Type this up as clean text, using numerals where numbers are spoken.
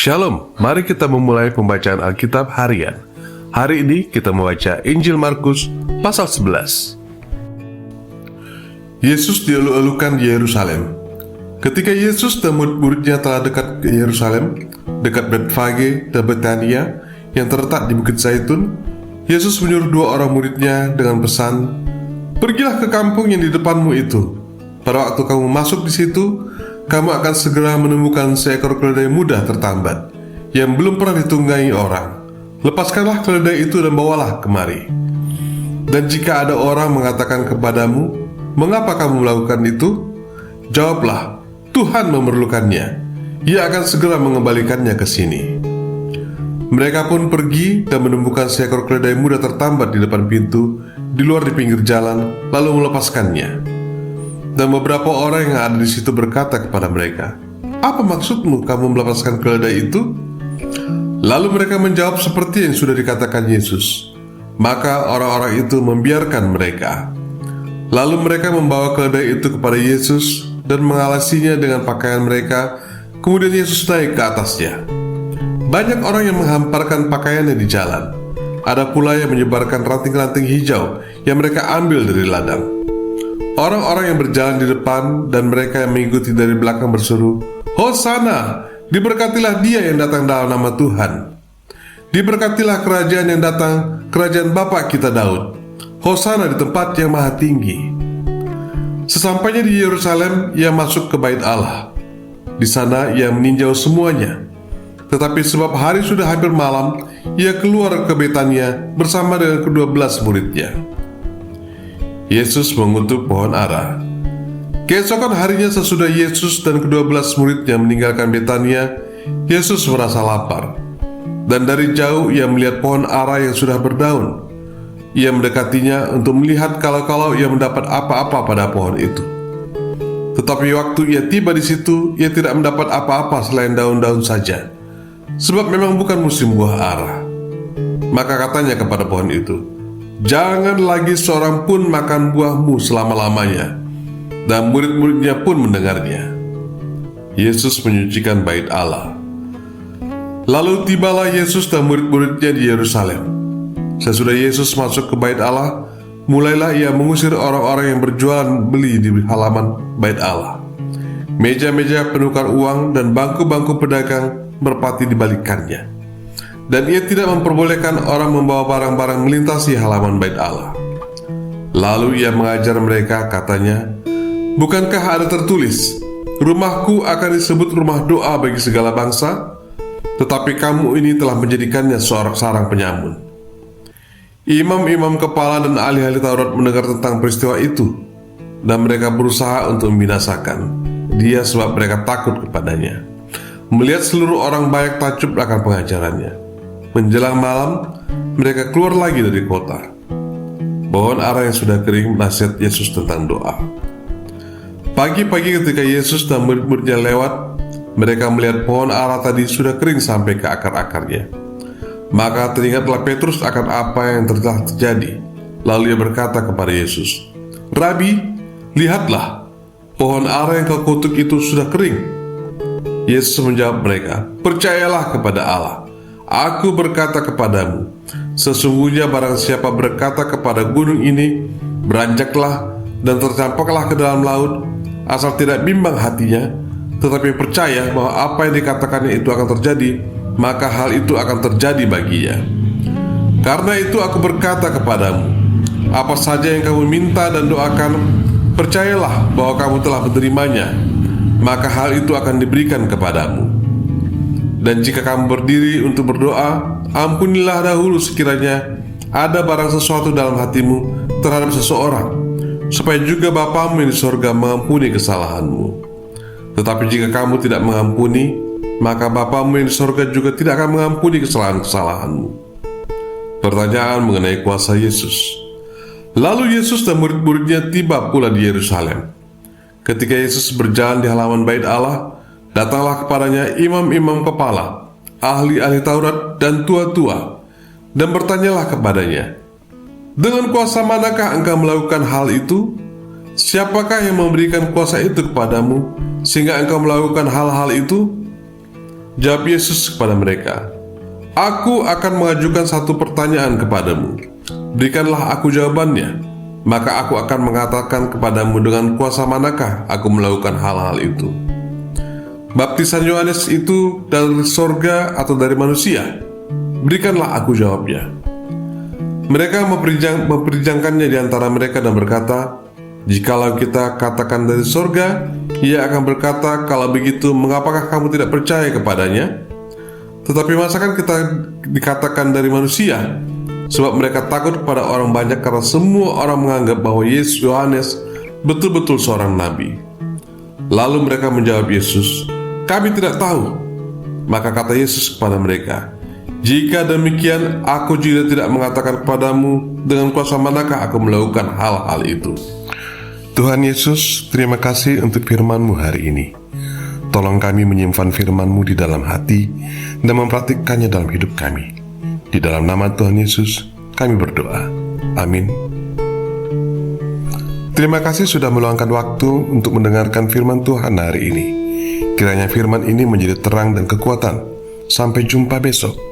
Shalom, mari kita memulai pembacaan Alkitab harian. Hari ini kita membaca Injil Markus pasal 11. Yesus dielu-elukan di Yerusalem. Ketika Yesus dan murid-muridnya telah dekat ke Yerusalem, dekat Betfage dan Betania yang terletak di Bukit Zaitun, Yesus menyuruh dua orang muridnya dengan pesan, "Pergilah ke kampung yang di depanmu itu. Pada waktu kamu masuk di situ, kamu akan segera menemukan seekor keledai muda tertambat yang belum pernah ditunggangi orang. Lepaskanlah keledai itu dan bawalah kemari. Dan jika ada orang mengatakan kepadamu, 'Mengapa kamu melakukan itu?' Jawablah, 'Tuhan memerlukannya. Ia akan segera mengembalikannya ke sini.' Mereka pun pergi dan menemukan seekor keledai muda tertambat di depan pintu, di luar di pinggir jalan, lalu melepaskannya. Dan beberapa orang yang ada di situ berkata kepada mereka, 'Apa maksudmu kamu melepaskan keledai itu?' Lalu mereka menjawab seperti yang sudah dikatakan Yesus. Maka orang-orang itu membiarkan mereka. Lalu mereka membawa keledai itu kepada Yesus dan mengalasinya dengan pakaian mereka. Kemudian Yesus naik ke atasnya. Banyak orang yang menghamparkan pakaiannya di jalan. Ada pula yang menyebarkan ranting-ranting hijau yang mereka ambil dari ladang. Orang-orang yang berjalan di depan dan mereka yang mengikuti dari belakang berseru, "Hosana, diberkatilah dia yang datang dalam nama Tuhan. Diberkatilah kerajaan yang datang, kerajaan Bapa kita Daud. Hosana di tempat yang maha tinggi." Sesampainya di Yerusalem, ia masuk ke bait Allah. Di sana ia meninjau semuanya. Tetapi sebab hari sudah hampir malam, ia keluar ke Betania bersama dengan ke-12 muridnya. Yesus mengutuk pohon ara. Keesokan harinya sesudah Yesus dan ke-12 muridnya meninggalkan Betania, Yesus merasa lapar. Dan dari jauh ia melihat pohon ara yang sudah berdaun. Ia mendekatinya untuk melihat kalau ia mendapat apa-apa pada pohon itu. Tetapi waktu ia tiba di situ, ia tidak mendapat apa-apa selain daun-daun saja, sebab memang bukan musim buah ara. Maka katanya kepada pohon itu, "Jangan lagi seorang pun makan buahmu selama-lamanya." Dan murid-muridnya pun mendengarnya. Yesus menyucikan bait Allah. Lalu tibalah Yesus dan murid-muridnya di Yerusalem. Sesudah Yesus masuk ke bait Allah, mulailah ia mengusir orang-orang yang berjualan beli di halaman bait Allah. Meja-meja penukar uang dan bangku-bangku pedagang merpati dibalikannya. Dan ia tidak memperbolehkan orang membawa barang-barang melintasi halaman bait Allah. Lalu ia mengajar mereka, katanya, "Bukankah ada tertulis, 'Rumahku akan disebut rumah doa bagi segala bangsa'? Tetapi kamu ini telah menjadikannya sarang penyamun." Imam-imam kepala dan ahli-ahli Taurat mendengar tentang peristiwa itu, dan mereka berusaha untuk membinasakan dia sebab mereka takut kepadanya. Melihat seluruh orang banyak takjub akan pengajarannya. Menjelang malam, mereka keluar lagi dari kota. Pohon ara yang sudah kering nasihat Yesus tentang doa. Pagi-pagi ketika Yesus dan murid-muridnya lewat, mereka melihat pohon ara tadi sudah kering sampai ke akar-akarnya. Maka teringatlah Petrus akan apa yang telah terjadi. Lalu ia berkata kepada Yesus, "Rabi, lihatlah, pohon ara yang kau kutuk itu sudah kering." Yesus menjawab mereka, "Percayalah kepada Allah. Aku berkata kepadamu, sesungguhnya barang siapa berkata kepada gunung ini, 'Beranjaklah dan tercampaklah ke dalam laut,' asal tidak bimbang hatinya, tetapi percaya bahwa apa yang dikatakannya itu akan terjadi, maka hal itu akan terjadi baginya. Karena itu aku berkata kepadamu, apa saja yang kamu minta dan doakan, percayalah bahwa kamu telah menerimanya, maka hal itu akan diberikan kepadamu. Dan jika kamu berdiri untuk berdoa, ampunilah dahulu sekiranya ada barang sesuatu dalam hatimu terhadap seseorang, supaya juga Bapamu yang di sorga mengampuni kesalahanmu. Tetapi jika kamu tidak mengampuni, maka Bapamu yang di sorga juga tidak akan mengampuni kesalahan-kesalahanmu." Pertanyaan mengenai kuasa Yesus. Lalu Yesus dan murid-muridnya tiba pula di Yerusalem. Ketika Yesus berjalan di halaman bait Allah, datanglah kepadanya imam-imam kepala, ahli-ahli Taurat dan tua-tua, dan bertanyalah kepadanya, "Dengan kuasa manakah engkau melakukan hal itu? Siapakah yang memberikan kuasa itu kepadamu, sehingga engkau melakukan hal-hal itu?" Jawab Yesus kepada mereka, "Aku akan mengajukan satu pertanyaan kepadamu. Berikanlah aku jawabannya, maka aku akan mengatakan kepadamu dengan kuasa manakah aku melakukan hal-hal itu. Baptisan Yohanes itu dari sorga atau dari manusia? Berikanlah aku jawabnya." Mereka memperbincangkannya di antara mereka dan berkata, "Jikalau kita katakan dari sorga, ia akan berkata, 'Kalau begitu, mengapakah kamu tidak percaya kepadanya?' Tetapi masakan kita dikatakan dari manusia?" Sebab mereka takut kepada orang banyak karena semua orang menganggap bahwa Yesus Yohanes betul-betul seorang nabi. Lalu mereka menjawab Yesus, "Kami tidak tahu." Maka kata Yesus kepada mereka, "Jika demikian, aku juga tidak mengatakan kepadamu dengan kuasa manakah aku melakukan hal-hal itu." Tuhan Yesus, terima kasih untuk firman-Mu hari ini. Tolong kami menyimpan firman-Mu di dalam hati dan mempraktikkannya dalam hidup kami. Di dalam nama Tuhan Yesus, kami berdoa. Amin. Terima kasih sudah meluangkan waktu untuk mendengarkan firman Tuhan hari ini. Kiranya firman ini menjadi terang dan kekuatan. Sampai jumpa besok.